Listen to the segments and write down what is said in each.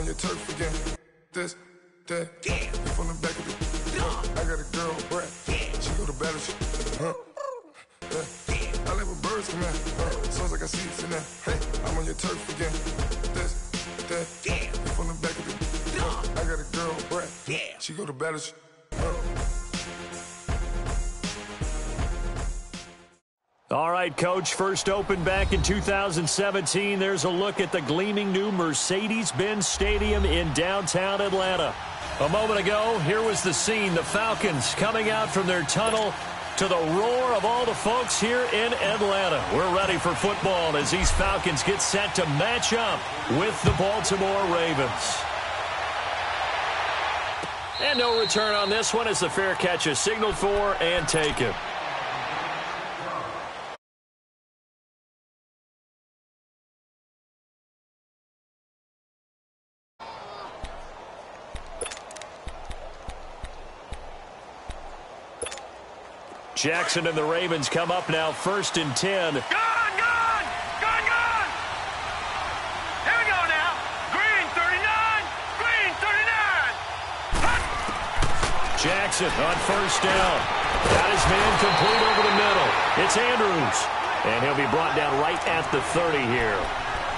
your turf again. This, that, you from the back of it. I got a girl, Brad. She go to battle shit. I live with birds come in. Sounds like I see it in there. Hey, I'm on your turf again. This, that, you from the back of it. I got a girl, Brad. She go to battle shit. All right, Coach, first opened back in 2017. There's a look at the gleaming new Mercedes-Benz Stadium in downtown Atlanta. A moment ago, here was the scene. The Falcons coming out from their tunnel to the roar of all the folks here in Atlanta. We're ready for football as these Falcons get set to match up with the Baltimore Ravens. And no return on this one as the fair catch is signaled for and taken. Jackson and the Ravens come up now, 1st and 10. Gone! Here we go now. Green 39. Green 39. Jackson on 1st down. Got his man complete over the middle. It's Andrews. And he'll be brought down right at the 30 here.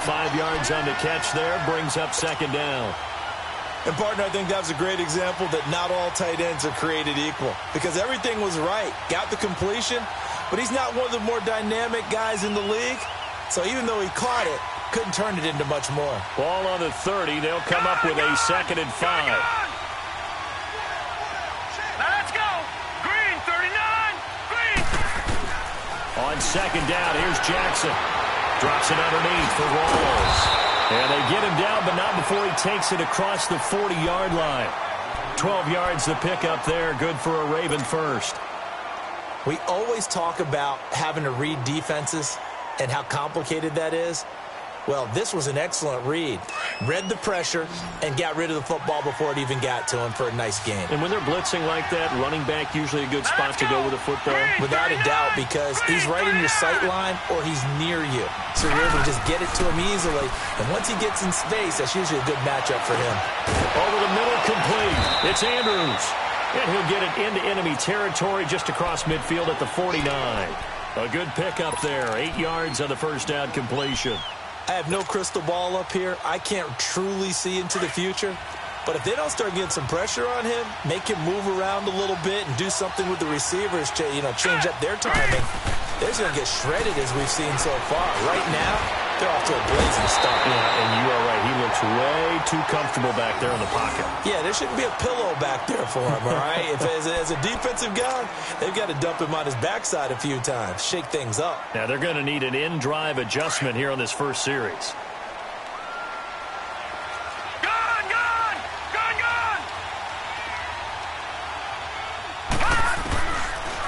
5 yards on the catch there. Brings up 2nd down. And, partner, I think that was a great example that not all tight ends are created equal because everything was right. Got the completion, but he's not one of the more dynamic guys in the league. So even though he caught it, couldn't turn it into much more. Ball on the 30. They'll come up with a 2nd and 5. Let's go. Green 39. Green. On 2nd down, here's Jackson. Drops it underneath for Rawls. And they get him down, but not before he takes it across the 40-yard line. 12 yards to pick up there. Good for a Raven first. We always talk about having to read defenses and how complicated that is. Well, this was an excellent read. Read the pressure and got rid of the football before it even got to him for a nice gain. And when they're blitzing like that, running back usually a good spot to go with the football? Without a doubt, because he's right in your sight line or he's near you. So you're able to just get it to him easily. And once he gets in space, that's usually a good matchup for him. Over the middle, complete. It's Andrews. And he'll get it into enemy territory just across midfield at the 49. A good pickup there. 8 yards on the 1st down completion. I have no crystal ball up here. I can't truly see into the future. But if they don't start getting some pressure on him, make him move around a little bit and do something with the receivers, change up their timing, they're just going to get shredded as we've seen so far. Right now, they're off to a blazing start. Yeah, and you are right. He looks way too comfortable back there in the pocket. Yeah, there shouldn't be a pillow back there for him, all right? If as a defensive guy, they've got to dump him on his backside a few times, shake things up. Now, they're going to need an in-drive adjustment here on this first series.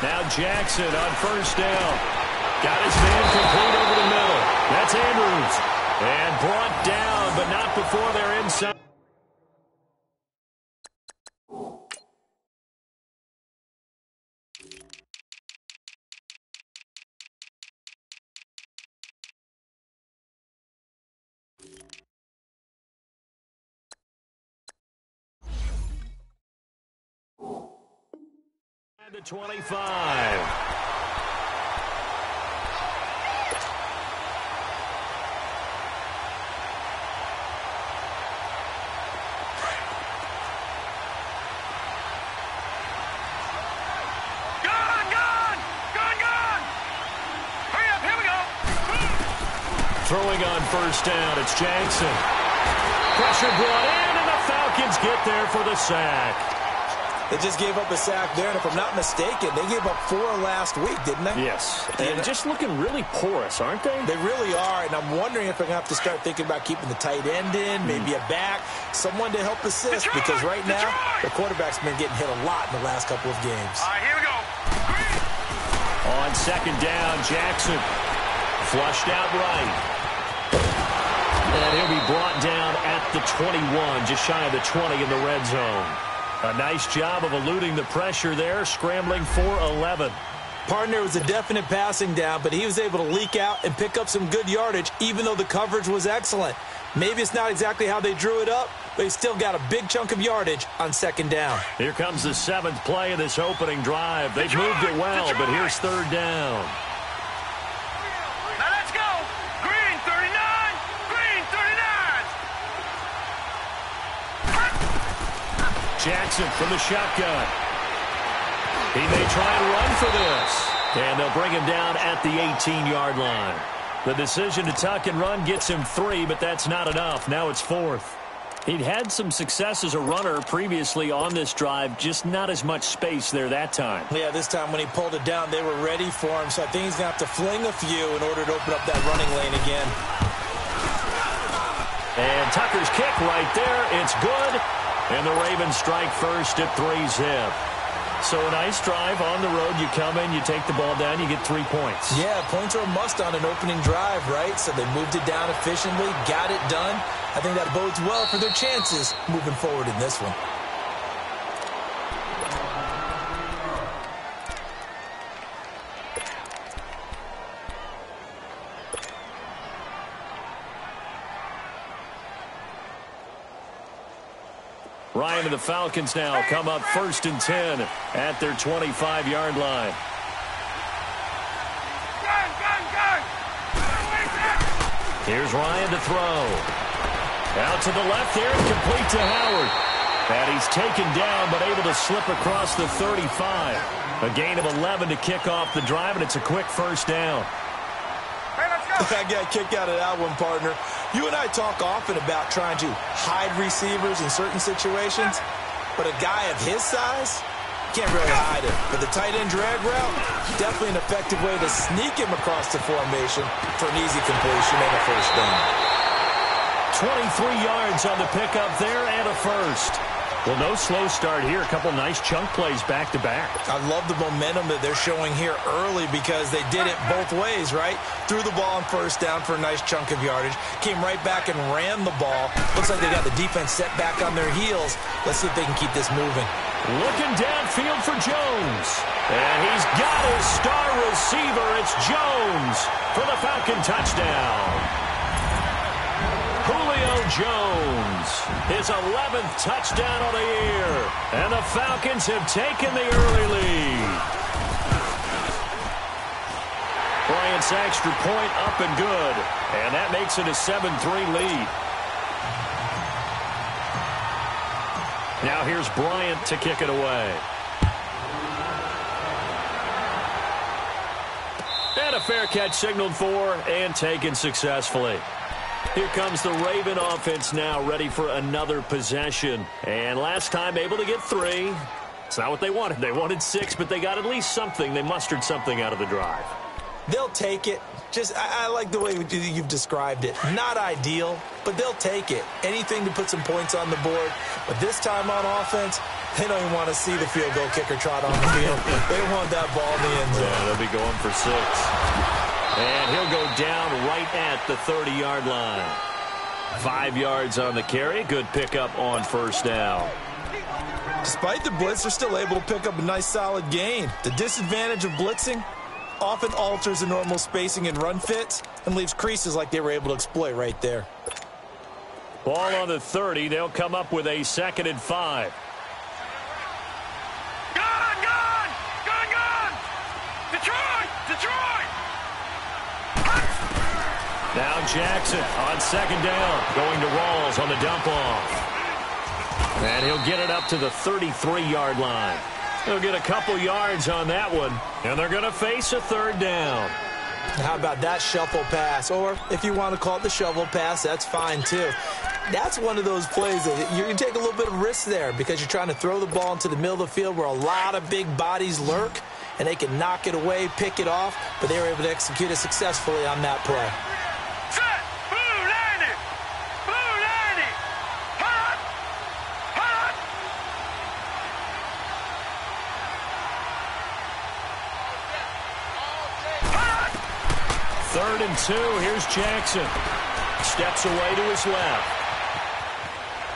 Now Jackson on 1st down. Got his man complete over the middle. That's Andrews. And brought down, but not before they're inside. The 25. Throwing on 1st down, it's Jackson. Pressure brought in, and the Falcons get there for the sack. They just gave up a sack there, and if I'm not mistaken, they gave up 4 last week, didn't they? Yes. And just looking really porous, aren't they? They really are, and I'm wondering if they're going to have to start thinking about keeping the tight end in, maybe a back, someone to help assist, because right now, the quarterback's been getting hit a lot in the last couple of games. All right, here we go. On 2nd down, Jackson flushed out right. And he'll be brought down at the 21, just shy of the 20 in the red zone. A nice job of eluding the pressure there, scrambling for 11. Partner was a definite passing down, but he was able to leak out and pick up some good yardage, even though the coverage was excellent. Maybe it's not exactly how they drew it up, but he's still got a big chunk of yardage on second down. Here comes the 7th play of this opening drive. They've moved it well, but here's third down. Now let's go. Green 39. Green 39. Jackson from the shotgun. He may try and run for this. And they'll bring him down at the 18-yard line. The decision to tuck and run gets him 3, but that's not enough. Now it's 4th. He'd had some success as a runner previously on this drive, just not as much space there that time. Yeah, this time when he pulled it down, they were ready for him, so I think he's going to have to fling a few in order to open up that running lane again. And Tucker's kick right there. It's good. And the Ravens strike first at 3-zip. So a nice drive on the road. You come in, you take the ball down, you get 3 points. Yeah, points are a must on an opening drive, right? So they moved it down efficiently, got it done. I think that bodes well for their chances moving forward in this one. Ryan and the Falcons now come up 1st and 10 at their 25-yard line. Here's Ryan to throw. Out to the left there, complete to Howard. And he's taken down, but able to slip across the 35. A gain of 11 to kick off the drive, and it's a quick first down. I got a kick out of that one, partner. You and I talk often about trying to hide receivers in certain situations, but a guy of his size can't really hide it. But the tight end drag route, definitely an effective way to sneak him across the formation for an easy completion and a first down. 23 yards on the pickup there and a first. Well, no slow start here. A couple nice chunk plays back-to-back. I love the momentum that they're showing here early because they did it both ways, right? Threw the ball on first down for a nice chunk of yardage. Came right back and ran the ball. Looks like they got the defense set back on their heels. Let's see if they can keep this moving. Looking downfield for Jones. And he's got his star receiver. It's Jones for the Falcon touchdown. Julio Jones, his 11th touchdown of the year. And the Falcons have taken the early lead. Bryant's extra point up and good. And that makes it a 7-3 lead. Now here's Bryant to kick it away. And a fair catch signaled for and taken successfully. Here comes the Raven offense now, ready for another possession. And last time able to get 3. It's not what they wanted. They wanted 6, but they got at least something. They mustered something out of the drive. They'll take it. I like the way you've described it. Not ideal, but they'll take it. Anything to put some points on the board. But this time on offense, they don't even want to see the field goal kicker trot on the field. They want that ball in the end zone. Yeah, they'll be going for 6. And he'll go down right at the 30-yard line. 5 yards on the carry. Good pickup on first down. Despite the blitz, they're still able to pick up a nice solid gain. The disadvantage of blitzing often alters the normal spacing and run fits and leaves creases like they were able to exploit right there. Ball on the 30. They'll come up with a 2nd and 5. Gone! Detroit! Now Jackson on 2nd down, going to Rawls on the dump-off. And he'll get it up to the 33-yard line. He'll get a couple yards on that one, and they're going to face a 3rd down. How about that shuffle pass? Or if you want to call it the shovel pass, that's fine too. That's one of those plays that you can take a little bit of risk there because you're trying to throw the ball into the middle of the field where a lot of big bodies lurk, and they can knock it away, pick it off, but they were able to execute it successfully on that play. Set! Blue landing! Hot! 3rd and 2. Here's Jackson. Steps away to his left.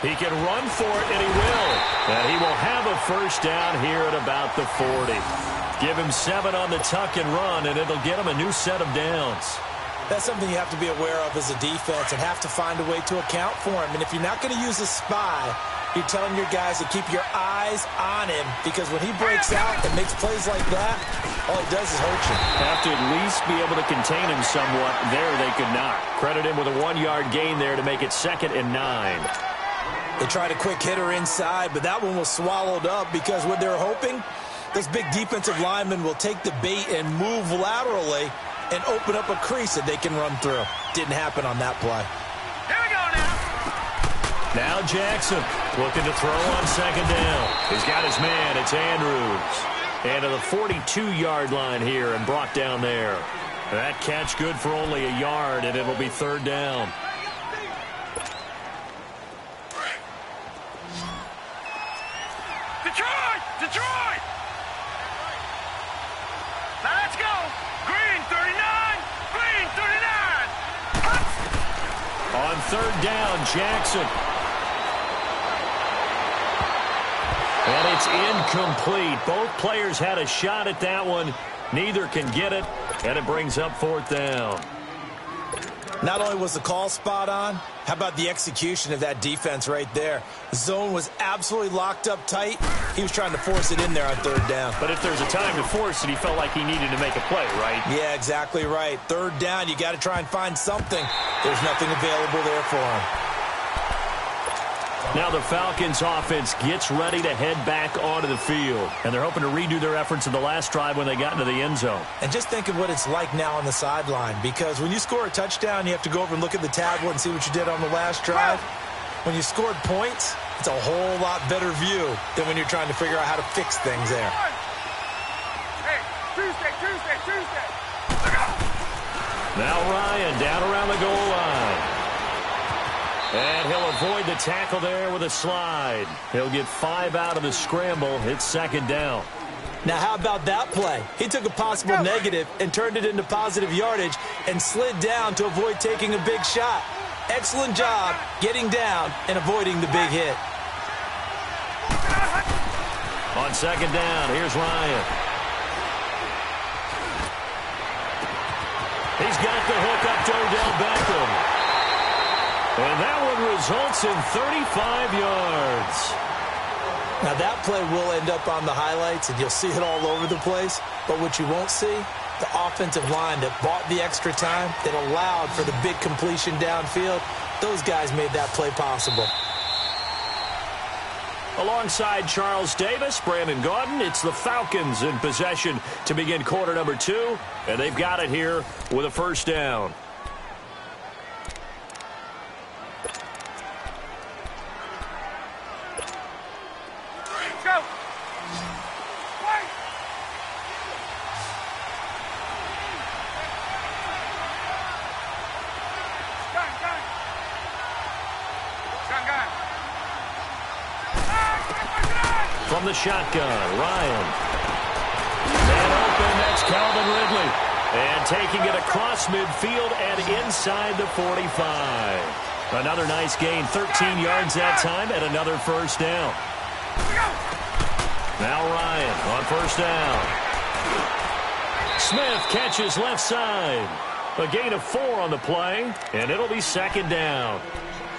He can run for it, and he will. And he will have a first down here at about the 40. Give him 7 on the tuck and run, and it'll get him a new set of downs. That's something you have to be aware of as a defense and have to find a way to account for him. And if you're not going to use a spy, you're telling your guys to keep your eyes on him, because when he breaks out and makes plays like that, all he does is hurt you. Have to at least be able to contain him somewhat. There they could not. Credit him with a 1-yard gain there to make it 2nd and 9. They tried a quick hitter inside, but that one was swallowed up because what they're hoping, those big defensive linemen will take the bait and move laterally and open up a crease that they can run through. Didn't happen on that play. Here we go now. Now Jackson looking to throw on 2nd down. He's got his man. It's Andrews. And to the 42-yard line here and brought down there. That catch good for only a yard, and it'll be 3rd down. Detroit! Detroit! Now let's go. Green 39. Green 39. On 3rd down, Jackson. And it's incomplete. Both players had a shot at that one. Neither can get it, and it brings up 4th down. Not only was the call spot on, how about the execution of that defense right there? The zone was absolutely locked up tight. He was trying to force it in there on 3rd down. But if there's a time to force it, he felt like he needed to make a play, right? Yeah, exactly right. 3rd down, you got to try and find something. There's nothing available there for him. Now the Falcons offense gets ready to head back onto the field. And they're hoping to redo their efforts in the last drive when they got into the end zone. And just think of what it's like now on the sideline. Because when you score a touchdown, you have to go over and look at the tablet and see what you did on the last drive. When you scored points, it's a whole lot better view than when you're trying to figure out how to fix things there. Hey, Tuesday. Now Ryan down around the goal line. And he'll avoid the tackle there with a slide. He'll get 5 out of the scramble. It's 2nd down. Now, how about that play? He took a possible negative and turned it into positive yardage and slid down to avoid taking a big shot. Excellent job getting down and avoiding the big hit. On 2nd down, here's Ryan. He's got the hook up to Odell Beckham. And that one results in 35 yards. Now, that play will end up on the highlights, and you'll see it all over the place. But what you won't see, the offensive line that bought the extra time, that allowed for the big completion downfield, those guys made that play possible. Alongside Charles Davis, Brandon Gaudin, it's the Falcons in possession to begin quarter number 2. And they've got it here with a 1st down. From the shotgun, Ryan. And open, that's Calvin Ridley. And taking it across midfield and inside the 45. Another nice gain, 13 yards that time, and another 1st down. Now Ryan on 1st down. Smith catches left side. A gain of 4 on the play, and it'll be 2nd down.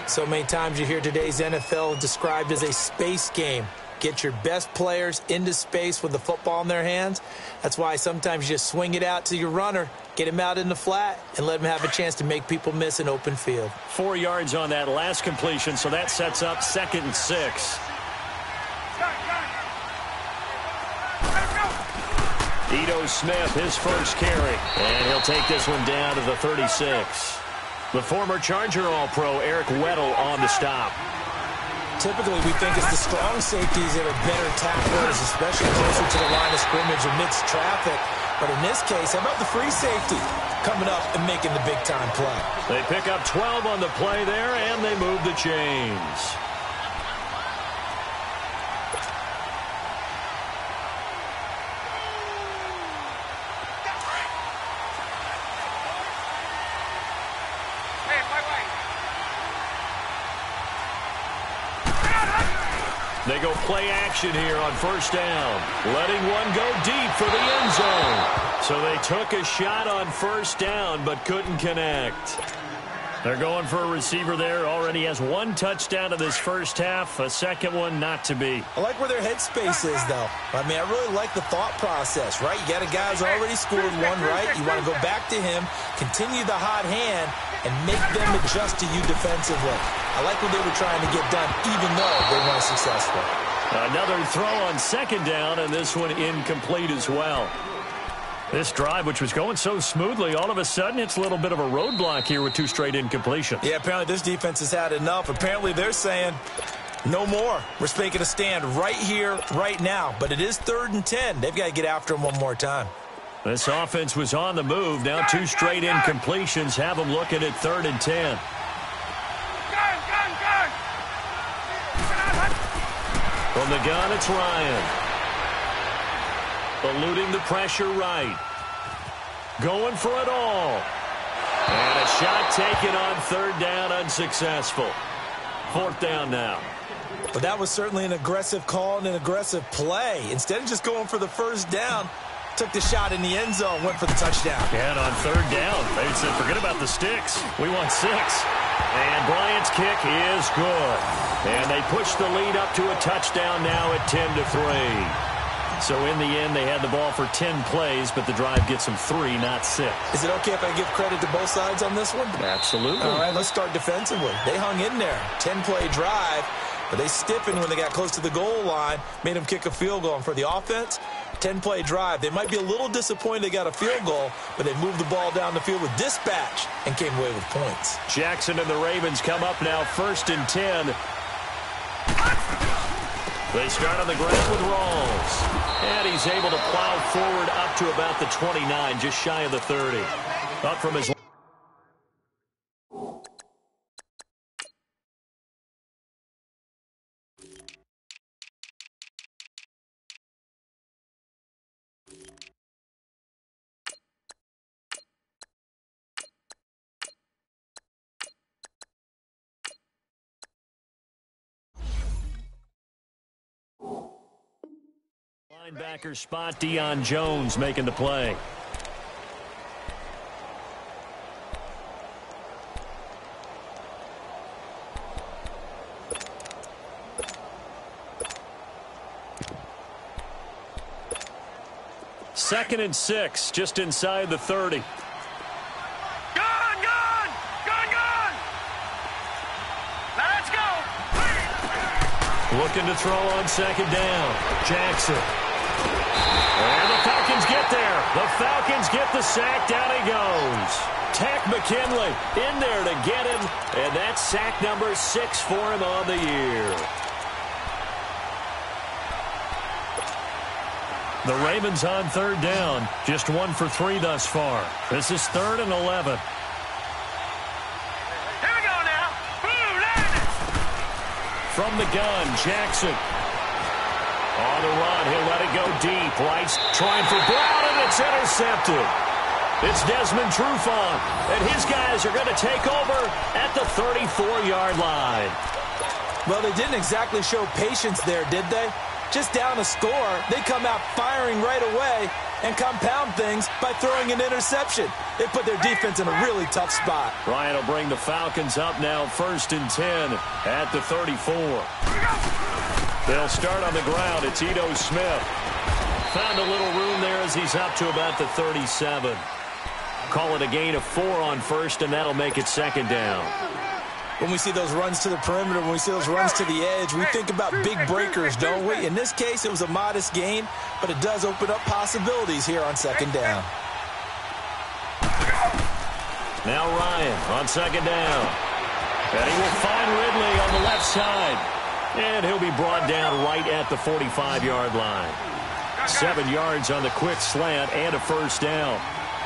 So many times you hear today's NFL described as a space game. Get your best players into space with the football in their hands. That's why sometimes you just swing it out to your runner, get him out in the flat, and let him have a chance to make people miss an open field. 4 yards on that last completion, so that sets up 2nd and 6. Ito Smith, his first carry. And he'll take this one down to the 36. The former Charger All-Pro Eric Weddle on the stop. Typically, we think it's the strong safeties that are better tacklers, especially closer to the line of scrimmage amidst traffic. But in this case, how about the free safety coming up and making the big-time play? They pick up 12 on the play there, and they move the chains. They go play action here on first down. Letting one go deep for the end zone. So they took a shot on first down but couldn't connect. They're going for a receiver there. Already has one touchdown in this first half. A second one not to be. I like where their headspace is, though. I mean, I really like the thought process, right? You got a guy who's already scored one, right? You want to go back to him, continue the hot hand, and make them adjust to you defensively. I like what they were trying to get done, even though they weren't successful. Another throw on second down, and this one incomplete as well. This drive, which was going so smoothly, all of a sudden it's a little bit of a roadblock here with 2 straight incompletions. Yeah, apparently this defense has had enough. Apparently they're saying, no more. We're making a stand right here, right now. But it is 3rd and 10. They've got to get after him one more time. This offense was on the move. Now 2 straight incompletions have them looking at 3rd and 10. From the gun, it's Ryan. Eluding the pressure right. Going for it all. And a shot taken on 3rd down, unsuccessful. 4th down now. But that was certainly an aggressive call and an aggressive play. Instead of just going for the first down, took the shot in the end zone, went for the touchdown. And on 3rd down, they said, forget about the sticks. We want 6. And Bryant's kick is good. And they push the lead up to a touchdown now at 10-3. So in the end, they had the ball for 10 plays, but the drive gets them 3, not 6. Is it okay if I give credit to both sides on this one? Absolutely. All right, let's start defensively. They hung in there. 10-play drive, but they stiffened when they got close to the goal line, made them kick a field goal. And for the offense, 10-play drive. They might be a little disappointed they got a field goal, but they moved the ball down the field with dispatch and came away with points. Jackson and the Ravens come up now 1st and 10. They start on the ground with Rawls. And he's able to plow forward up to about the 29, just shy of the 30. Up from his... linebacker spot, Deion Jones making the play. Second and 6, just inside the 30. Let's go. Looking to throw on second down. Jackson. And the Falcons get there. The Falcons get the sack. Down he goes. Tack McKinley in there to get him. And that's sack number 6 for him on the year. The Ravens on 3rd down. Just 1 for 3 thus far. This is 3rd and 11. Here we go now. Boom, From the gun, Jackson. On the run, he'll let it go deep. Rice trying for Brown, and it's intercepted. It's Desmond Trufant, and his guys are going to take over at the 34-yard line. Well, they didn't exactly show patience there, did they? Just down a score, they come out firing right away and compound things by throwing an interception. They put their defense in a really tough spot. Ryan will bring the Falcons up now 1st and 10 at the 34. They'll start on the ground. It's Ito Smith. Found a little room there as he's up to about the 37. Call it a gain of 4 on 1st, and that'll make it 2nd down. When we see those runs to the perimeter, when we see those runs to the edge, we think about big breakers, don't we? In this case, it was a modest gain, but it does open up possibilities here on 2nd down. Now Ryan on 2nd down. And he will find Ridley on the left side. And he'll be brought down right at the 45-yard line. 7 yards on the quick slant and a 1st down.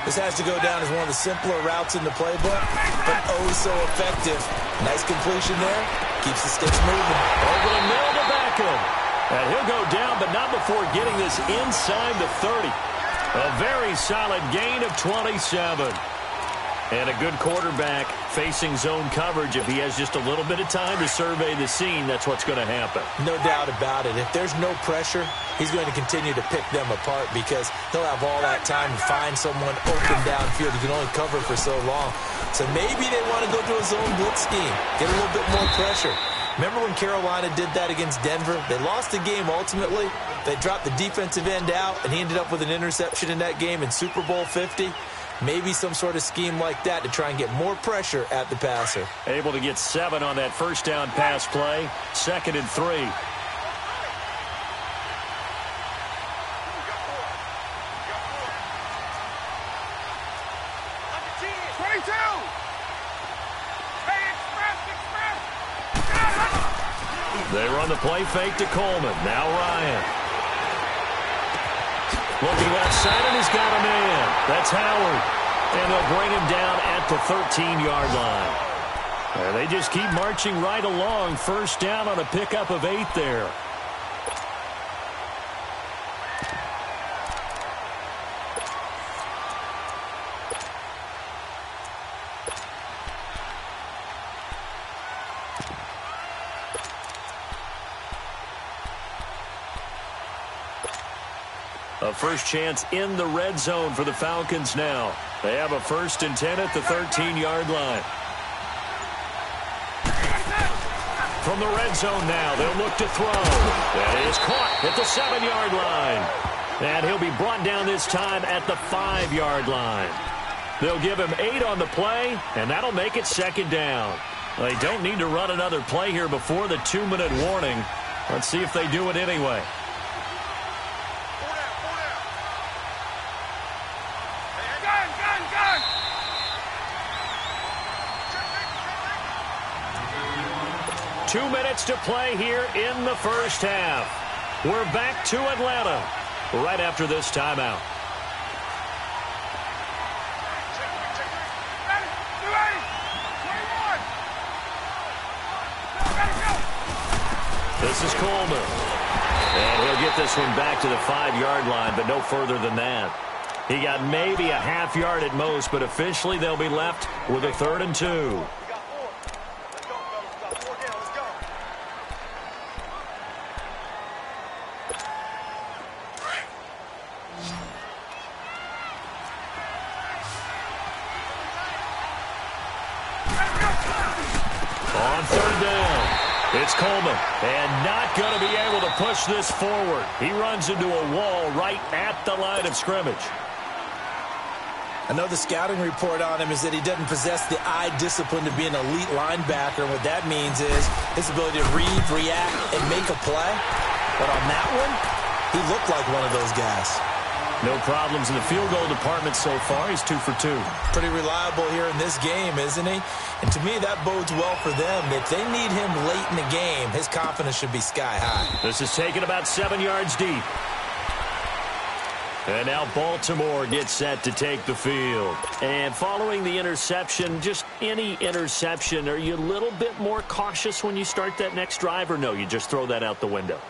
This has to go down as one of the simpler routes in the playbook, but oh so effective. Nice completion there. Keeps the sticks moving. Over the middle to Beckham. And he'll go down, but not before getting this inside the 30. A very solid gain of 27. And a good quarterback facing zone coverage, if he has just a little bit of time to survey the scene, that's what's going to happen. No doubt about it. If there's no pressure, he's going to continue to pick them apart because he'll have all that time to find someone open downfield. He can only cover for so long. So maybe they want to go to a zone blitz scheme, get a little bit more pressure. Remember when Carolina did that against Denver? They lost the game ultimately. They dropped the defensive end out, and he ended up with an interception in that game in Super Bowl 50. Maybe some sort of scheme like that to try and get more pressure at the passer. Able to get 7 on that first down pass play. 2nd and 3. 22. Hey, express. They run the play fake to Coleman. Now Ryan. Looking left side, and he's got a man. That's Howard. And they'll bring him down at the 13-yard line. And they just keep marching right along. First down on a pickup of 8 there. A first chance in the red zone for the Falcons now. They have a 1st and 10 at the 13-yard line. From the red zone now, they'll look to throw. That is caught at the 7-yard line. And he'll be brought down this time at the 5-yard line. They'll give him 8 on the play, and that'll make it 2nd down. They don't need to run another play here before the 2-minute warning. Let's see if they do it anyway. Gun! 2 minutes to play here in the first half. We're back to Atlanta right after this timeout. This is Coleman. And he'll get this one back to the 5-yard line, but no further than that. He got maybe a half yard at most, but officially they'll be left with a 3rd and 2. On 3rd down, it's Coleman, and not going to be able to push this forward. He runs into a wall right at the line of scrimmage. I know the scouting report on him is that he doesn't possess the eye discipline to be an elite linebacker. What that means is his ability to read, react, and make a play. But on that one, he looked like one of those guys. No problems in the field goal department so far. He's 2 for 2. Pretty reliable here in this game, isn't he? And to me, that bodes well for them. If they need him late in the game, his confidence should be sky high. This is taken about 7 yards deep. And now Baltimore gets set to take the field. And following the interception, just any interception, are you a little bit more cautious when you start that next drive, or no, you just throw that out the window?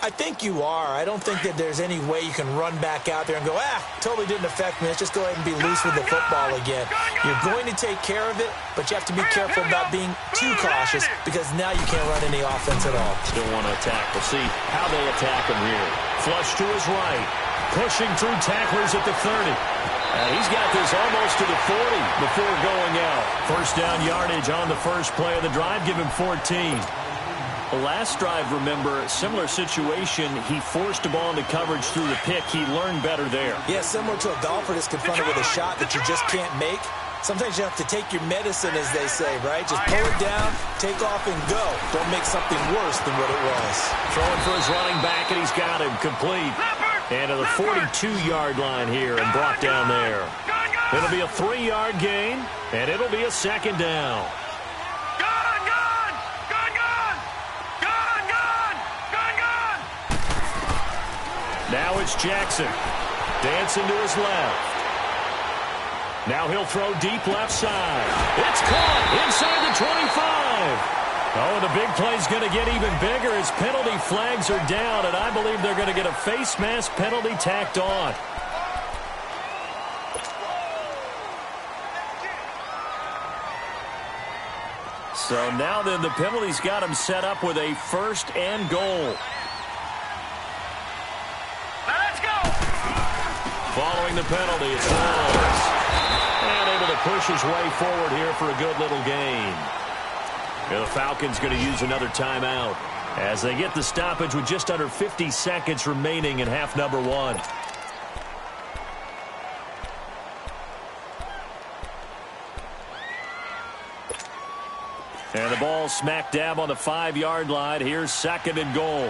I think you are. I don't think that there's any way you can run back out there and go, totally didn't affect me. Let's just go ahead and be loose with the football again. You're going to take care of it, but you have to be careful about being too cautious because now you can't run any offense at all. Still want to attack. We'll see how they attack him here. Flush to his right. Pushing through tacklers at the 30. He's got this almost to the 40 before going out. First down yardage on the first play of the drive. Give him 14. The last drive, remember, similar situation. He forced a ball into coverage through the pick. He learned better there. Yeah, similar to a golfer that's confronted with a shot that you just can't make. Sometimes you have to take your medicine, as they say, right? Just pull it down, take off, and go. Don't make something worse than what it was. Throwing for his running back, and he's got him complete. And to the 42-yard line here and brought down there. It'll be a 3-yard gain, and it'll be a 2nd down. Now it's Jackson. Dancing to his left. Now he'll throw deep left side. It's caught inside the 25. Oh, the big play's going to get even bigger as penalty flags are down, and I believe they're going to get a face mask penalty tacked on. So now then, the penalty's got him set up with a 1st and goal. Let's go! Following the penalty, it's Woods. And able to push his way forward here for a good little gain. The Falcons going to use another timeout as they get the stoppage with just under 50 seconds remaining in half number 1. And the ball smack dab on the 5-yard line. Here's 2nd and goal.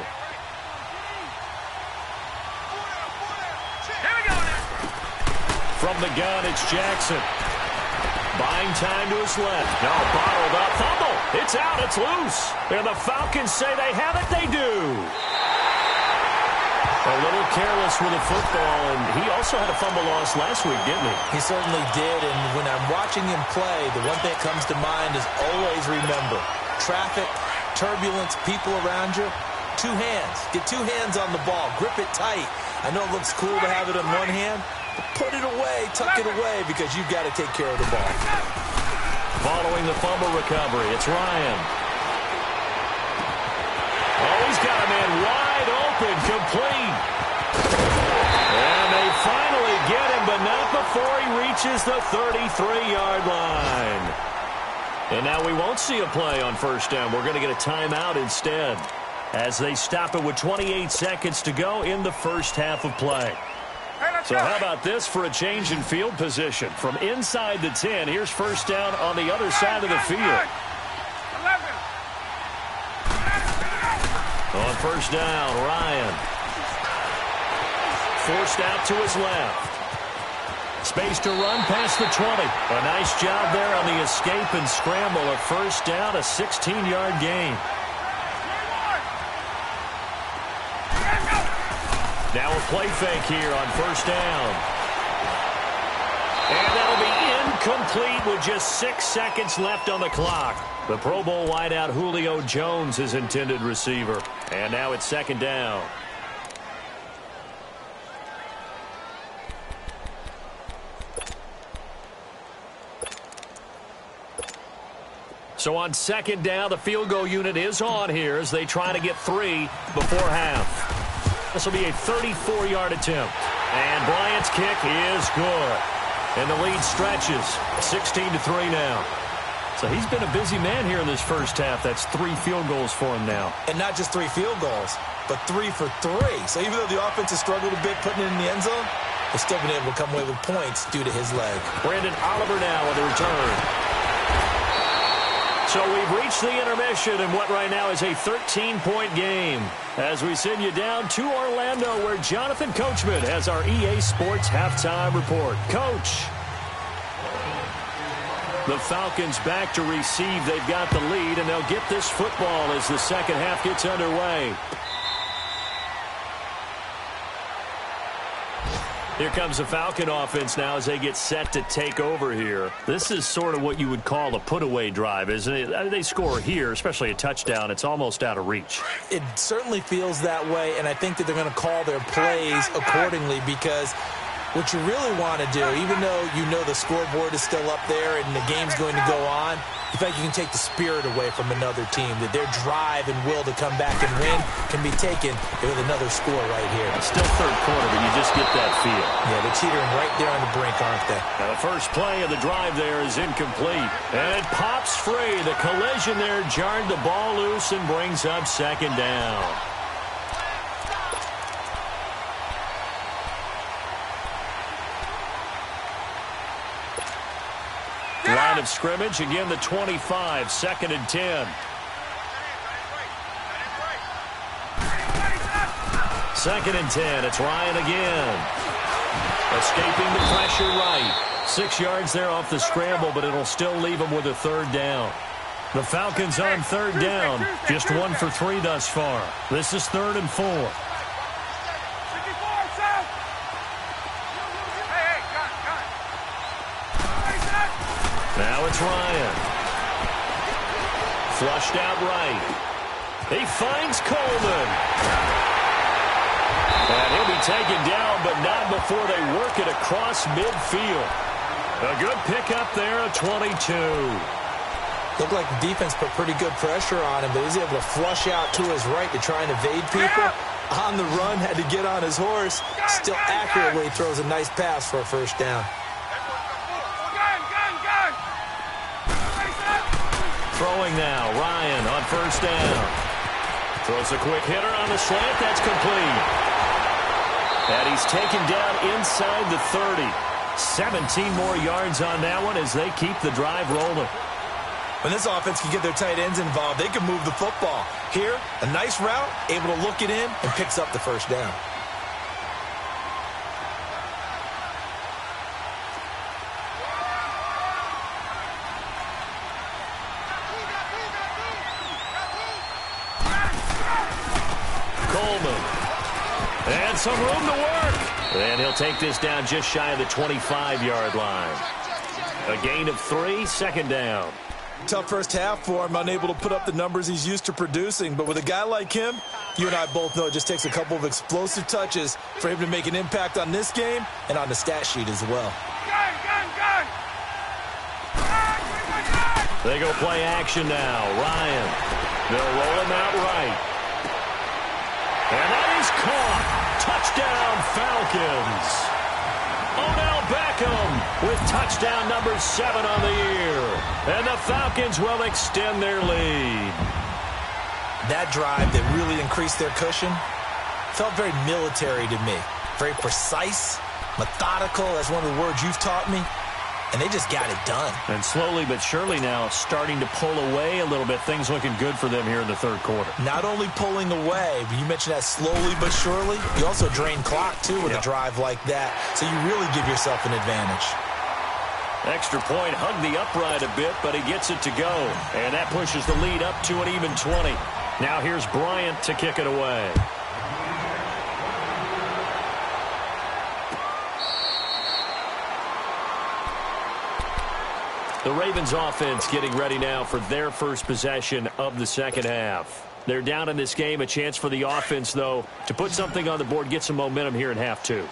Here we go now. From the gun, it's Jackson. Buying time to his left. No, bottled up. Fumble. It's out. It's loose. And the Falcons say they have it. They do. A little careless with the football, and he also had a fumble loss last week, didn't he? He certainly did, and when I'm watching him play, the one thing that comes to mind is always remember, traffic, turbulence, people around you, 2 hands. Get 2 hands on the ball. Grip it tight. I know it looks cool to have it in one hand, but put it away, tuck it away, because you've got to take care of the ball. Following the fumble recovery, it's Ryan. Oh, he's got a man wide open, complete. And they finally get him, but not before he reaches the 33-yard line. And now we won't see a play on 1st down. We're going to get a timeout instead as they stop it with 28 seconds to go in the first half of play. So how about this for a change in field position? From inside the 10, here's 1st down on the other side of the field. On 1st down, Ryan. Forced out to his left. Space to run past the 20. A nice job there on the escape and scramble. A 1st down, a 16-yard gain. Now a play fake here on 1st down. And that'll be incomplete with just 6 seconds left on the clock. The Pro Bowl wideout Julio Jones is intended receiver. And now it's 2nd down. So on 2nd down, the field goal unit is on here as they try to get 3 before half. This will be a 34-yard attempt. And Bryant's kick is good. And the lead stretches. 16-3 now. So he's been a busy man here in this first half. That's 3 field goals for him now. And not just 3 field goals, but 3 for 3. So even though the offense has struggled a bit putting it in the end zone, they've still been able to come away with points due to his leg. Brandon Oliver now on the return. So we've reached the intermission in what right now is a 13-point game as we send you down to Orlando where Jonathan Coachman has our EA Sports halftime report. Coach. The Falcons back to receive. They've got the lead, and they'll get this football as the second half gets underway. Here comes the Falcon offense now as they get set to take over here. This is sort of what you would call a put-away drive, isn't it? They score here, especially a touchdown. It's almost out of reach. It certainly feels that way, and I think that they're going to call their plays accordingly because what you really want to do, even though you know the scoreboard is still up there and the game's going to go on, you think you can take the spirit away from another team, that their drive and will to come back and win can be taken with another score right here. It's still third quarter, but you just get that feel. Yeah, they're teetering right there on the brink, aren't they? Now the first play of the drive there is incomplete. And it pops free. The collision there jarred the ball loose and brings up 2nd down. Line of scrimmage, again the 25, 2nd and 10. 2nd and 10, it's Ryan again. Escaping the pressure right. 6 yards there off the scramble, but it'll still leave him with a 3rd down. The Falcons on 3rd down, just 1 for 3 thus far. This is 3rd and 4. Now it's Ryan. Flushed out right. He finds Coleman. And he'll be taken down, but not before they work it across midfield. A good pickup there, a 22. Looked like the defense put pretty good pressure on him, but he's able to flush out to his right to try and evade people. On the run, had to get on his horse. Still accurately throws a nice pass for a first down. Throwing now, Ryan on first down. Throws a quick hitter on the slant. That's complete. And he's taken down inside the 30. 17 more yards on that one as they keep the drive rolling. When this offense can get their tight ends involved, they can move the football. Here, a nice route, able to look it in, and picks up the first down. Coleman. And some room to work. And he'll take this down just shy of the 25-yard line. A gain of 3, second down. Tough first half for him, unable to put up the numbers he's used to producing. But with a guy like him, you and I both know it just takes a couple of explosive touches for him to make an impact on this game and on the stat sheet as well. They go play action now. Ryan. They'll roll him out right. And that is caught. Touchdown, Falcons. Odell Beckham with touchdown number 7 on the year. And the Falcons will extend their lead. That drive that really increased their cushion felt very military to me. Very precise, methodical. That's one of the words you've taught me. And they just got it done. And slowly but surely now starting to pull away a little bit. Things looking good for them here in the third quarter. Not only pulling away, but you mentioned that slowly but surely. You also drain clock, too, with a drive like that. So you really give yourself an advantage. Extra point, hugged the upright a bit, but he gets it to go. And that pushes the lead up to an even 20. Now here's Bryant to kick it away. The Ravens offense getting ready now for their first possession of the second half. They're down in this game. A chance for the offense, though, to put something on the board, get some momentum here in half 2.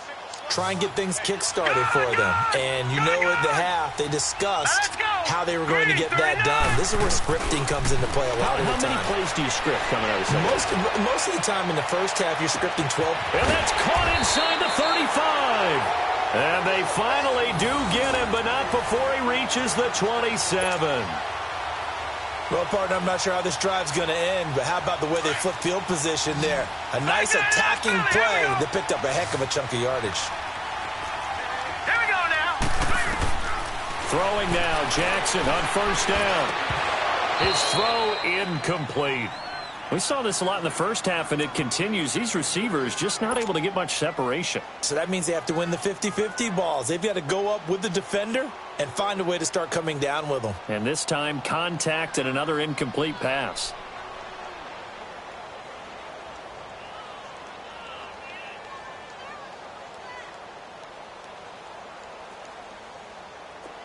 Try and get things kick-started for them. And you know at the half, they discussed how they were going to get that done. This is where scripting comes into play a lot of the time. How many plays do you script coming out of the second? Most of the time in the first half, you're scripting 12. And that's caught inside the 35. And they finally do get him, but not before he reaches the 27. Well, partner, I'm not sure how this drive's going to end, but how about the way they flip field position there? A nice attacking play that picked up a heck of a chunk of yardage. Here we go now. Throwing now, Jackson on first down. His throw incomplete. We saw this a lot in the first half, and it continues. These receivers just not able to get much separation. So that means they have to win the 50-50 balls. They've got to go up with the defender and find a way to start coming down with them. And this time, contact and another incomplete pass.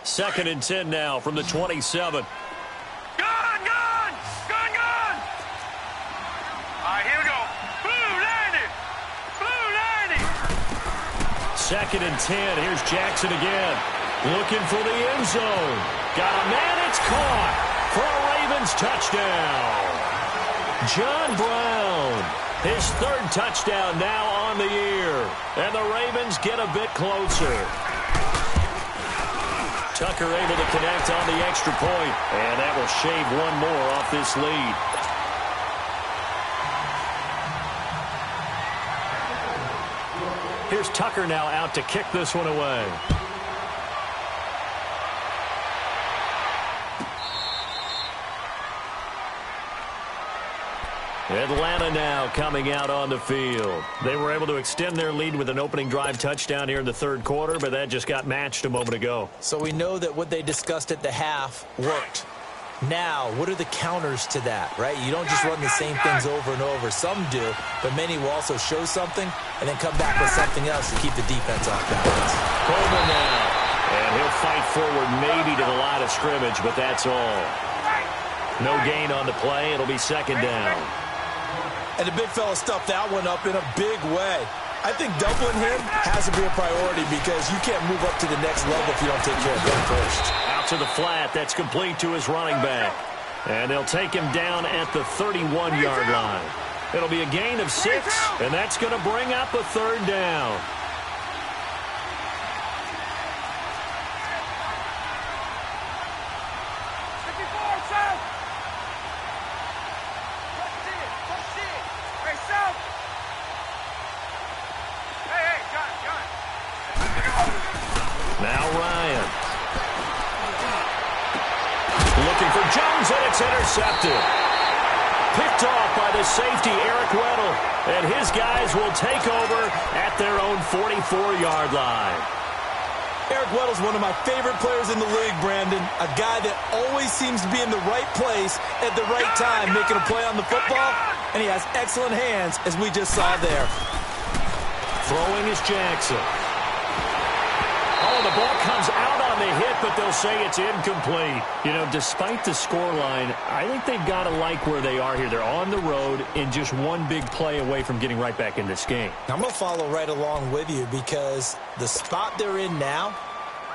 Second and 10 now from the 27. Second and 10. Here's Jackson again. Looking for the end zone. Got a man. It's caught for a Ravens touchdown. John Brown. His third touchdown now on the year. And the Ravens get a bit closer. Tucker able to connect on the extra point. And that will shave one more off this lead. Here's Tucker now out to kick this one away. Atlanta now coming out on the field. They were able to extend their lead with an opening drive touchdown here in the third quarter, but that just got matched a moment ago. So we know that what they discussed at the half worked. Now, what are the counters to that, right? You don't just run the same things over and over. Some do, but many will also show something and then come back with something else to keep the defense off balance. Coleman now. And he'll fight forward maybe to the line of scrimmage, but that's all. No gain on the play. It'll be second down. And the big fella stuffed that one up in a big way. I think doubling him has to be a priority because you can't move up to the next level if you don't take care of him first. Out to the flat. That's complete to his running back. And they'll take him down at the 31-yard line. It'll be a gain of 6, and that's going to bring up a third down. Now Ryan. Looking for Jones, and it's intercepted. Picked off by the safety, Eric Weddle. And his guys will take over at their own 44-yard line. Eric Weddle's one of my favorite players in the league, Brandon. A guy that always seems to be in the right place at the right time, making a play on the football. And he has excellent hands, as we just saw there. Throwing is Jackson. Oh, the ball comes out on the hit, but they'll say it's incomplete. You know, despite the scoreline, I think they've got to like where they are here. They're on the road and just one big play away from getting right back in this game. I'm going to follow right along with you because the spot they're in now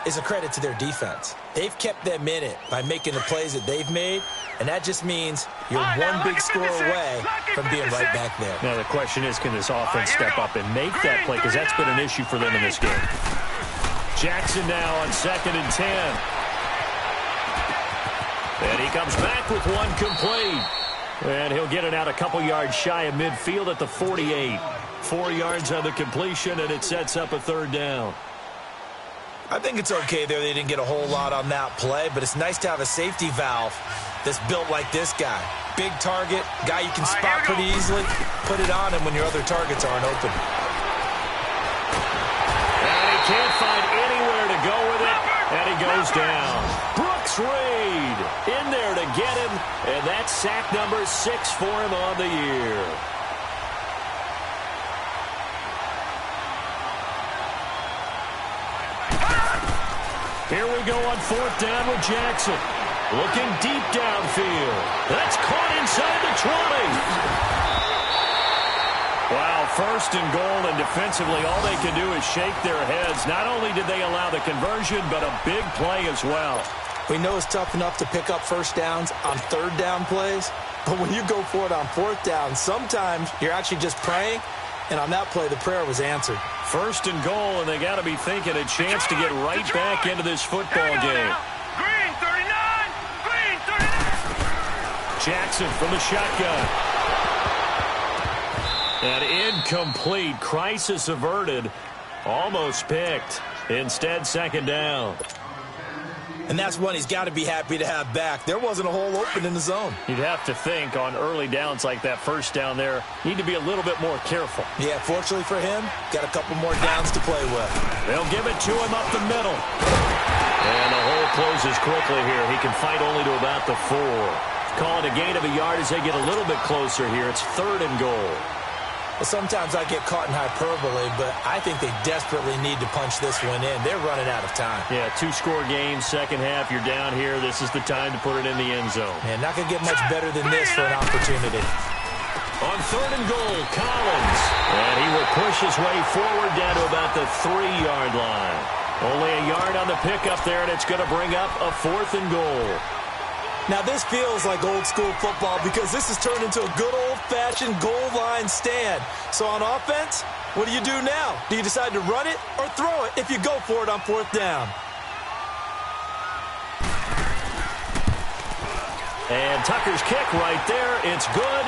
is a credit to their defense. They've kept them in it by making the plays that they've made, and that just means you're one big score away from being right back there. Now, the question is, can this offense step up and make that play? Because that's been an issue for them in this game. Jackson now on 2nd and 10. And he comes back with one complete. And he'll get it out a couple yards shy of midfield at the 48. 4 yards on the completion, and it sets up a third down. I think it's okay there. They didn't get a whole lot on that play, but it's nice to have a safety valve that's built like this guy. Big target, guy you can spot pretty easily. Put it on him when your other targets aren't open. Can't find anywhere to go with it, and he goes down. Brooks Reed in there to get him, and that's sack number 6 for him on the year. Here we go on 4th down with Jackson. Looking deep downfield. That's caught inside the 20. Wow, 1st and goal, and defensively all they can do is shake their heads. Not only did they allow the conversion, but a big play as well. We know it's tough enough to pick up first downs on 3rd down plays, but when you go for it on 4th down, sometimes you're actually just praying, and on that play, the prayer was answered. 1st and goal, and they got to be thinking a chance to get right back into this football game. Green 39! Green 39! Jackson from the shotgun. And incomplete. Crisis averted. Almost picked. Instead, 2nd down. And that's one he's got to be happy to have back. There wasn't a hole open in the zone. You'd have to think on early downs like that 1st down there, need to be a little bit more careful. Yeah, fortunately for him, got a couple more downs to play with. They'll give it to him up the middle. And the hole closes quickly here. He can fight only to about the 4. Call it a gain of a yard as they get a little bit closer here. It's 3rd and goal. Well, sometimes I get caught in hyperbole, but I think they desperately need to punch this one in. They're running out of time. Yeah, 2-score game, second half. You're down here. This is the time to put it in the end zone. Man, not going to get much better than this for an opportunity. On 3rd and goal, Collins. And he will push his way forward down to about the 3-yard line. Only a yard on the pickup there, and it's going to bring up a 4th and goal. Now, this feels like old-school football because this has turned into a good old-fashioned goal line stand. So on offense, what do you do now? Do you decide to run it or throw it if you go for it on 4th down? And Tucker's kick right there. It's good.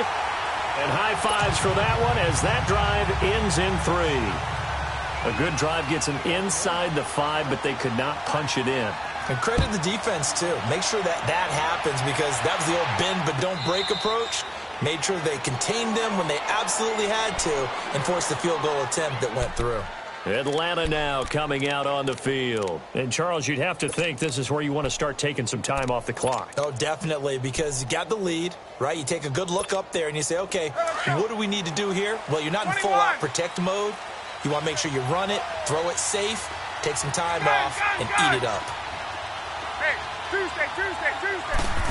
And high fives for that one as that drive ends in 3. A good drive gets them inside the 5, but they could not punch it in. And credit the defense, too. Make sure that happens because that was the old bend but don't break approach. Made sure they contained them when they absolutely had to and forced the field goal attempt that went through. Atlanta now coming out on the field. And, Charles, you'd have to think this is where you want to start taking some time off the clock. Oh, definitely, because you got the lead, right? You take a good look up there and you say, okay, what do we need to do here? Well, you're not in full-out protect mode. You want to make sure you run it, throw it safe, take some time off, and eat it up. Tuesday.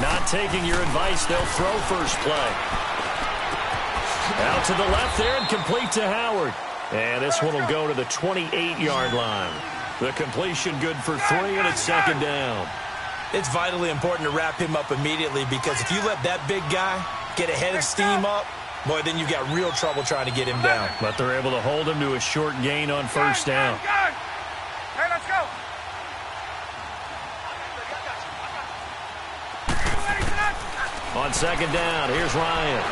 Not taking your advice, they'll throw first play. Out to the left there and complete to Howard. And this one will go to the 28-yard line. The completion good for 3, and it's second down. It's vitally important to wrap him up immediately, because if you let that big guy get a head of steam up, boy, then you've got real trouble trying to get him down. But they're able to hold him to a short gain on first down. Hey, let's go. On second down, here's Ryan.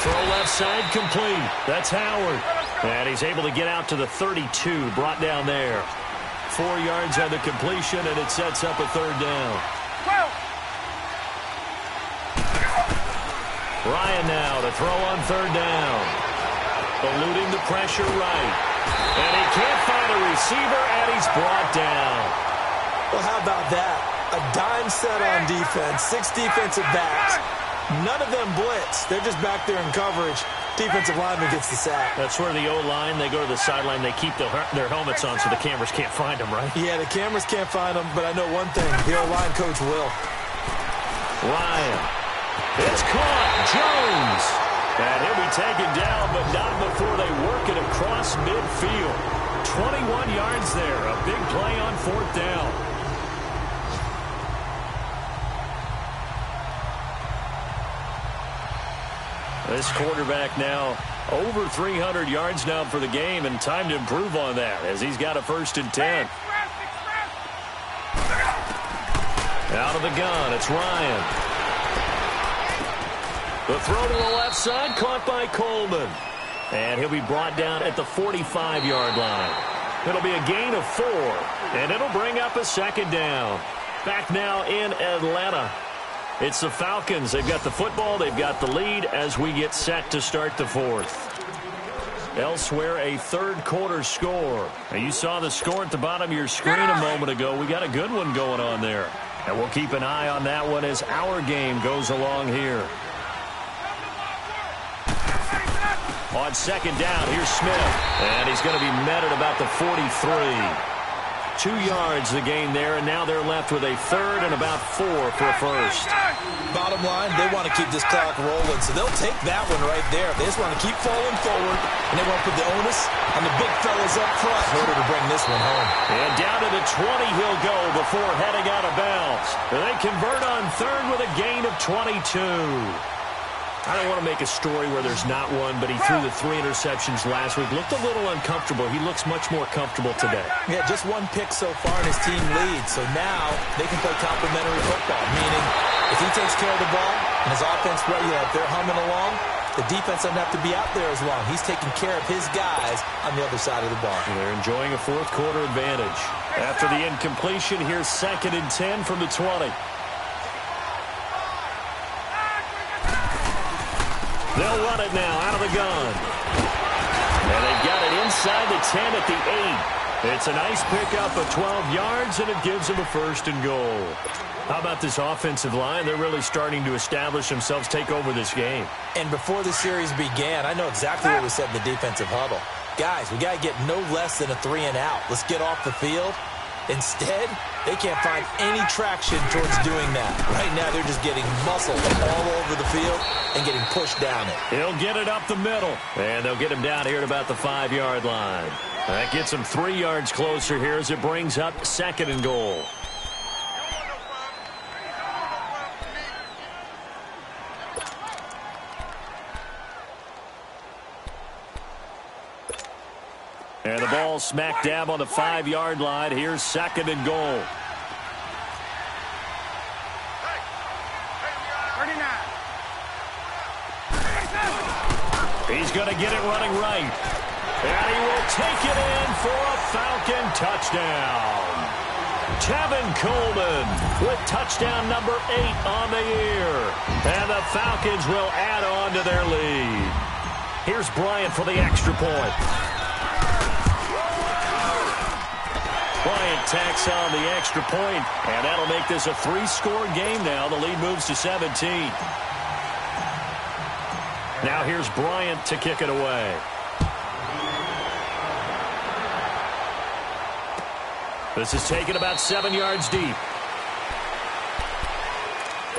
Throw left side complete. That's Howard. And he's able to get out to the 32, brought down there. 4 yards on the completion, and it sets up a third down. Ryan now to throw on third down. Eluding the pressure right. And he can't find a receiver, and he's brought down. Well, how about that? A dime set on defense, 6 defensive backs. None of them blitz. They're just back there in coverage. Defensive lineman gets the sack. That's where the O-line, they go to the sideline, they keep their helmets on so the cameras can't find them, right? Yeah, the cameras can't find them, but I know one thing. The O-line coach will. Ryan. It's caught. Jones. And he'll be taken down, but not before they work it across midfield. 21 yards there. A big play on fourth down. This quarterback now over 300 yards now for the game, and time to improve on that as he's got a 1st and 10. Out of the gun, it's Ryan. The throw to the left side, caught by Coleman. And he'll be brought down at the 45-yard line. It'll be a gain of 4, and it'll bring up a second down. Back now in Atlanta. It's the Falcons. They've got the football. They've got the lead as we get set to start the fourth. Elsewhere, a third-quarter score. Now, you saw the score at the bottom of your screen a moment ago. We got a good one going on there. And we'll keep an eye on that one as our game goes along here. On second down, here's Smith. And he's going to be met at about the 43. 2 yards the gain there, and now they're left with a third and about 4 for a first. Bottom line, they want to keep this clock rolling, so they'll take that one right there. They just want to keep falling forward, and they want to put the onus on the big fellas up front in order to bring this one home. And down to the 20 he'll go before heading out of bounds. They convert on third with a gain of 22. I don't want to make a story where there's not one, but he threw the 3 interceptions last week. Looked a little uncomfortable. He looks much more comfortable today. Yeah, just 1 pick so far, and his team leads. So now they can play complementary football, meaning if he takes care of the ball and his offense, if they're humming along, the defense doesn't have to be out there as long. He's taking care of his guys on the other side of the ball. They're enjoying a fourth-quarter advantage. After the incompletion, here's 2nd and 10 from the 20. They'll run it now out of the gun. And they've got it inside the 10 at the 8. It's a nice pickup of 12 yards, and it gives them a 1st and goal. How about this offensive line? They're really starting to establish themselves, take over this game. And before the series began, I know exactly what we said in the defensive huddle. Guys, we got to get no less than a 3 and out. Let's get off the field. Instead, they can't find any traction towards doing that. Right now, they're just getting muscled all over the field and getting pushed down it. He'll get it up the middle, and they'll get him down here at about the 5-yard line. That gets him 3 yards closer here as it brings up 2nd and goal. And the ball smack dab on the 5-yard line. Here's 2nd and goal. He's going to get it running right. And he will take it in for a Falcon touchdown. Tevin Coleman with touchdown number 8 on the year. And the Falcons will add on to their lead. Here's Bryant for the extra point. Bryant tacks on the extra point, and that'll make this a 3-score game now. The lead moves to 17. Now here's Bryant to kick it away. This is taken about 7 yards deep.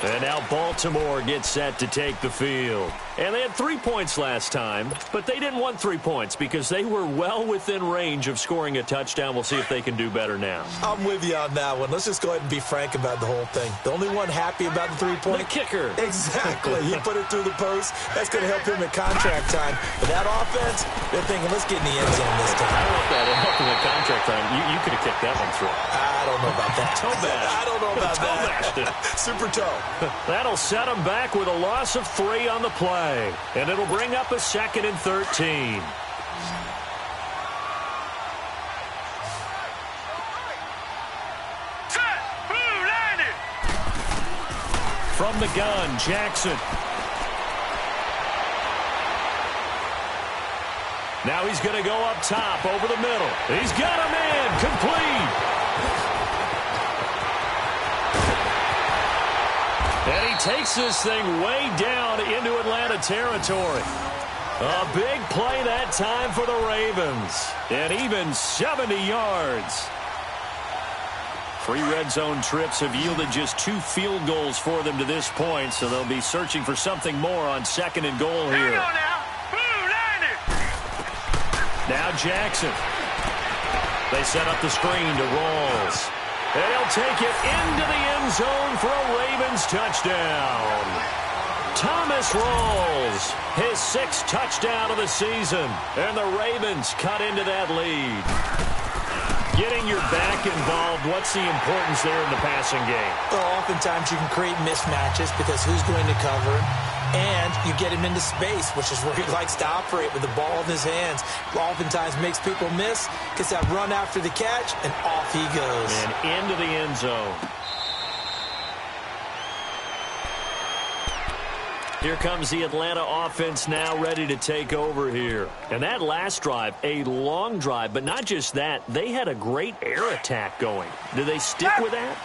And now Baltimore gets set to take the field. And they had 3 points last time, but they didn't want 3 points because they were well within range of scoring a touchdown. We'll see if they can do better now. I'm with you on that one. Let's just go ahead and be frank about the whole thing. The only one happy about the 3-point? The kicker. Exactly. He put it through the post. That's going to help him at contract time. But that offense, they're thinking, let's get in the end zone this time. I don't know if that helped him at contract time. You could have kicked that one through. I don't know about that. Toe bash. I don't know about that. Super toe. That'll set him back with a loss of 3 on the play. And it'll bring up a 2nd and 13. From the gun, Jackson. Now he's going to go up top over the middle. He's got a man complete. And he takes this thing way down into Atlanta territory. A big play that time for the Ravens. And even 70 yards. 3 red zone trips have yielded just 2 field goals for them to this point, so they'll be searching for something more on 2nd and goal here. Now Jackson. They set up the screen to Rawls. And he'll take it into the end zone for a Ravens touchdown. Thomas Rawls, his 6th touchdown of the season. And the Ravens cut into that lead. Getting your back involved, what's the importance there in the passing game? Well, oftentimes you can create mismatches because who's going to cover him? And you get him into space, which is where he likes to operate with the ball in his hands. Oftentimes makes people miss, gets that run after the catch, and off he goes. And into the end zone. Here comes the Atlanta offense now ready to take over here. And that last drive, a long drive, but not just that. They had a great air attack going. Do they stick with that?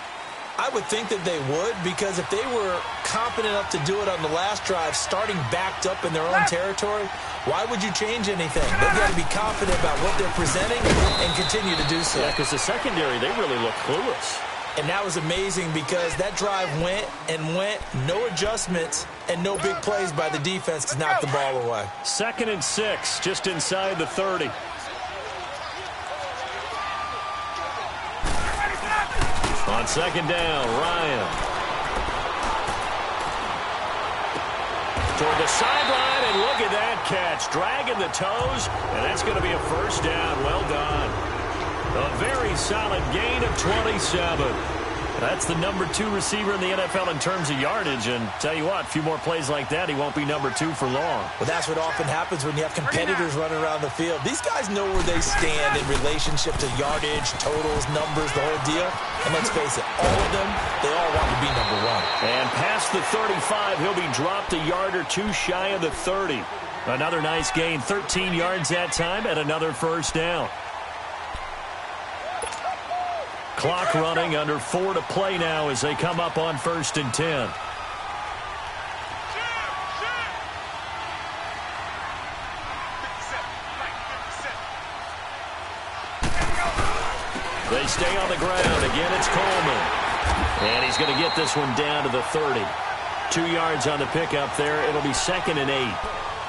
I would think that they would, because if they were confident enough to do it on the last drive, starting backed up in their own territory, why would you change anything? They've got to be confident about what they're presenting and continue to do so. Yeah, because the secondary, they really look clueless. And that was amazing because that drive went and went, no adjustments, and no big plays by the defense to knock the ball away. 2nd and 6, just inside the 30. On 2nd down, Ryan. Toward the sideline, and look at that catch. Dragging the toes, and that's going to be a 1st down. Well done. A very solid gain of 27. That's the number 2 receiver in the NFL in terms of yardage. And tell you what, a few more plays like that, he won't be number 2 for long. Well, that's what often happens when you have competitors running around the field. These guys know where they stand in relationship to yardage, totals, numbers, the whole deal. And let's face it, all of them, they all want to be number 1. And past the 35, he'll be dropped a yard or 2 shy of the 30. Another nice gain, 13 yards that time, and another 1st down. Clock running, under 4 to play now as they come up on 1st and 10. They stay on the ground. Again, it's Coleman. And he's going to get this one down to the 30. 2 yards on the pickup there. It'll be 2nd and 8.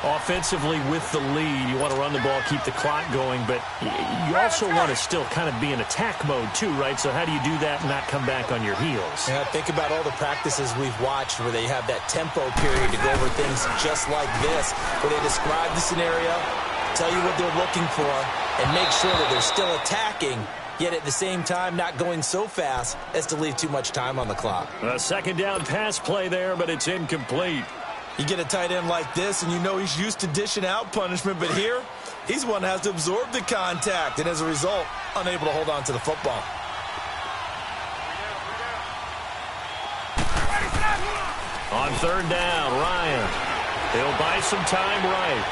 Offensively with the lead, you want to run the ball, keep the clock going, but you also want to still kind of be in attack mode too, right? So how do you do that and not come back on your heels? Yeah, think about all the practices we've watched where they have that tempo period to go over things just like this, where they describe the scenario, tell you what they're looking for, and make sure that they're still attacking, yet at the same time not going so fast as to leave too much time on the clock. A 2nd down pass play there, but it's incomplete. You get a tight end like this, and you know he's used to dishing out punishment, but here, he's one that has to absorb the contact, and as a result, unable to hold on to the football. On 3rd down, Ryan. He'll buy some time right.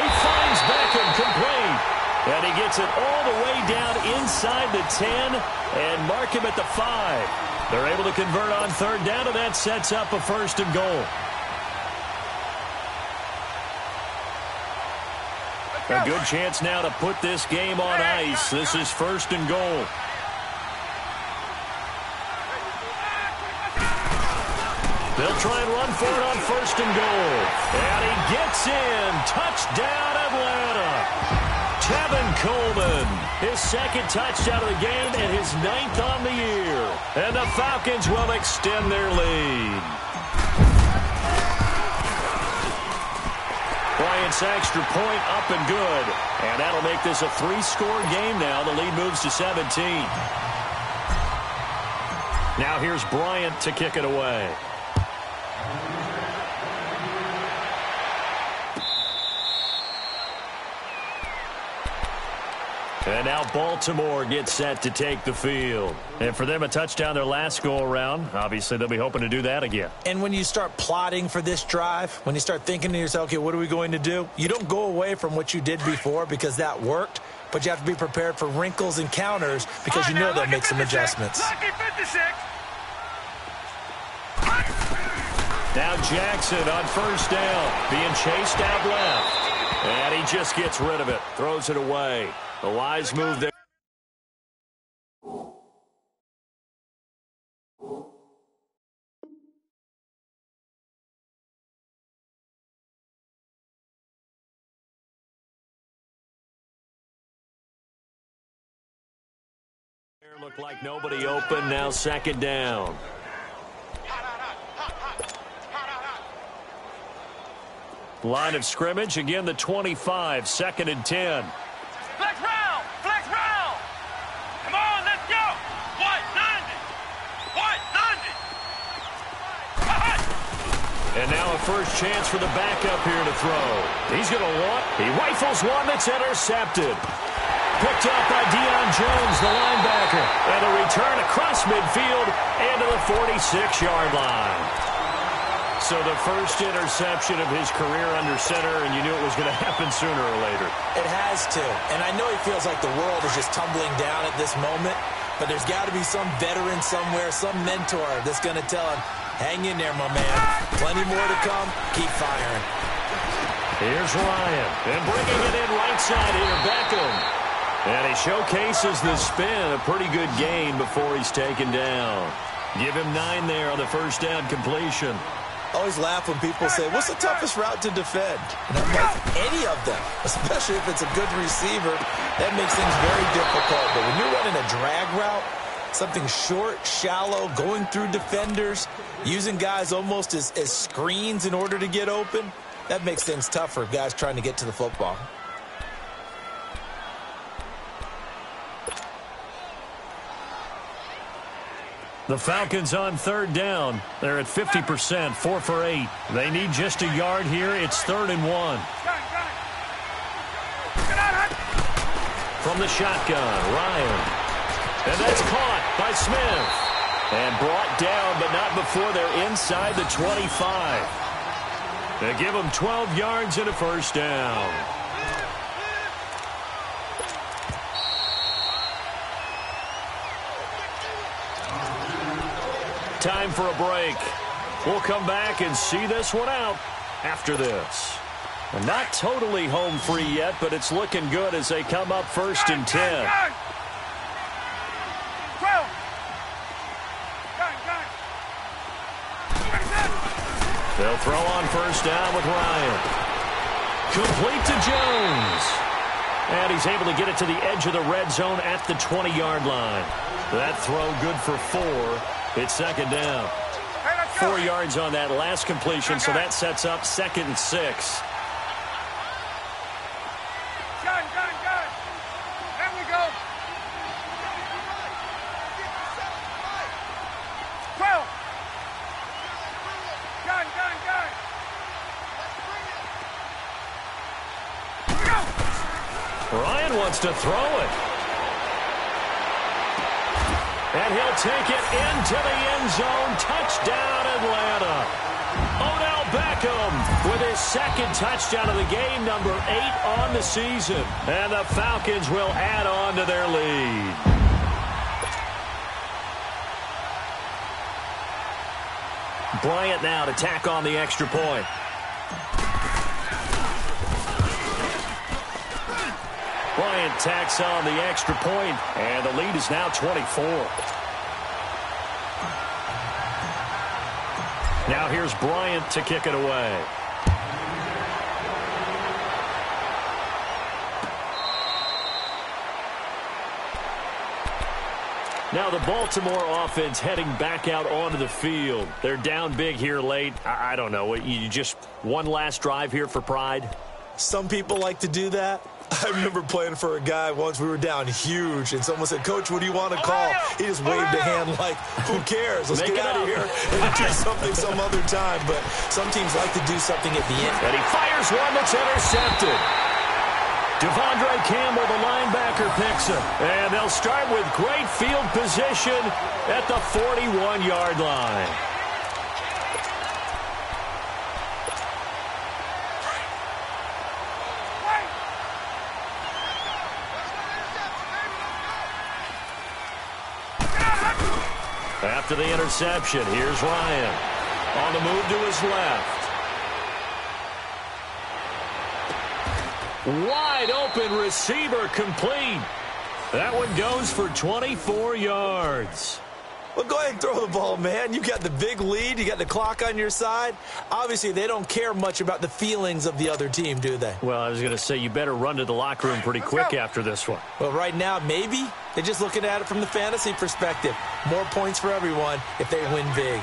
He finds Beckham complete. And he gets it all the way down inside the 10 and mark him at the 5. They're able to convert on 3rd down, and that sets up a 1st and goal. A good chance now to put this game on ice. This is 1st and goal. They'll try and run for it on 1st and goal. And he gets in. Touchdown, Atlanta. Tevin Coleman, his 2nd touchdown of the game and his 9th on the year. And the Falcons will extend their lead. Bryant's extra point up and good. And that'll make this a 3-score game now. The lead moves to 17. Now here's Bryant to kick it away. And now Baltimore gets set to take the field. And for them, a touchdown their last go-around. Obviously, they'll be hoping to do that again. And when you start plotting for this drive, when you start thinking to yourself, okay, what are we going to do? You don't go away from what you did before because that worked, but you have to be prepared for wrinkles and counters because you know they'll make some adjustments. Now Jackson on 1st down, being chased out left. And he just gets rid of it, throws it away. A wise move there. Looked like nobody open. Now 2nd down. Line of scrimmage, again the 25, 2nd and 10. Flex round! Flex round! Come on, let's go! 190! 190! And now a first chance for the backup here to throw. He's going to want. He rifles one that's intercepted. Picked up by Deion Jones, the linebacker. And a return across midfield into the 46-yard line. So the first interception of his career under center, and you knew it was going to happen sooner or later. It has to. And I know he feels like the world is just tumbling down at this moment, but there's got to be some veteran somewhere, some mentor that's going to tell him, hang in there, my man. Plenty more to come. Keep firing. Here's Ryan. And bringing it in right side here, Beckham. And he showcases the spin. A pretty good gain before he's taken down. Give him 9 there on the first down completion. I always laugh when people say, what's the toughest route to defend? And I'm like, any of them, especially if it's a good receiver, that makes things very difficult. But when you're running a drag route, something short, shallow, going through defenders, using guys almost as screens in order to get open, that makes things tough for guys trying to get to the football. The Falcons on 3rd down. They're at 50%, 4 for 8. They need just a yard here. It's 3rd and 1. From the shotgun, Ryan. And that's caught by Smith. And brought down, but not before they're inside the 25. They give them 12 yards and a first down. Time for a break. We'll come back and see this one out after this. Not totally home free yet, but it's looking good as they come up 1st and 10. They'll throw on 1st down with Ryan. Complete to Jones. And he's able to get it to the edge of the red zone at the 20-yard line. That throw good for 4. It's 2nd down. 4 yards on that last completion, so that sets up 2nd and 6. Gun. There we go. 12. Gun. Here we go. Ryan wants to throw it. And he'll take it into the end zone. Touchdown, Atlanta. Odell Beckham with his 2nd touchdown of the game, number 8 on the season. And the Falcons will add on to their lead. Bryant now to tack on the extra point. Bryant tacks on the extra point, and the lead is now 24. Now Now here's Bryant to kick it away. Now the Baltimore offense heading back out onto the field. They're down big here late. I don't know. You just one last drive here for pride? Some people like to do that. I remember playing for a guy once. We were down huge, and someone said, "Coach, what do you want to call?" He just waved a hand like, "Who cares? Let's get out of here and do something some other time." But some teams like to do something at the end. And he fires one that's intercepted. Devondre Campbell, the linebacker, picks him. And they'll start with great field position at the 41-yard line. After the interception, here's Ryan. On the move to his left. Wide open receiver complete. That one goes for 24 yards. Well, go ahead and throw the ball, man. You got the big lead. You got the clock on your side. Obviously, they don't care much about the feelings of the other team, do they? Well, I was going to say you better run to the locker room pretty quick after this one. Well, right now, maybe. They're just looking at it from the fantasy perspective. More points for everyone if they win big.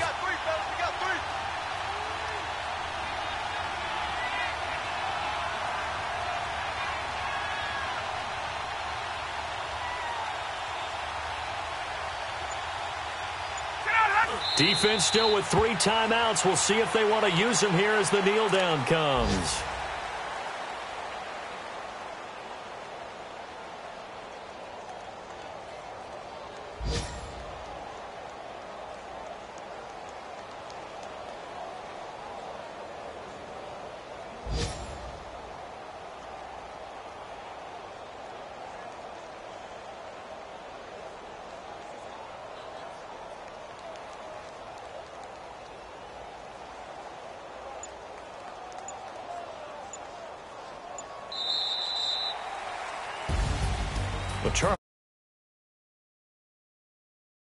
Defense still with 3 timeouts. We'll see if they want to use them here as the kneel down comes.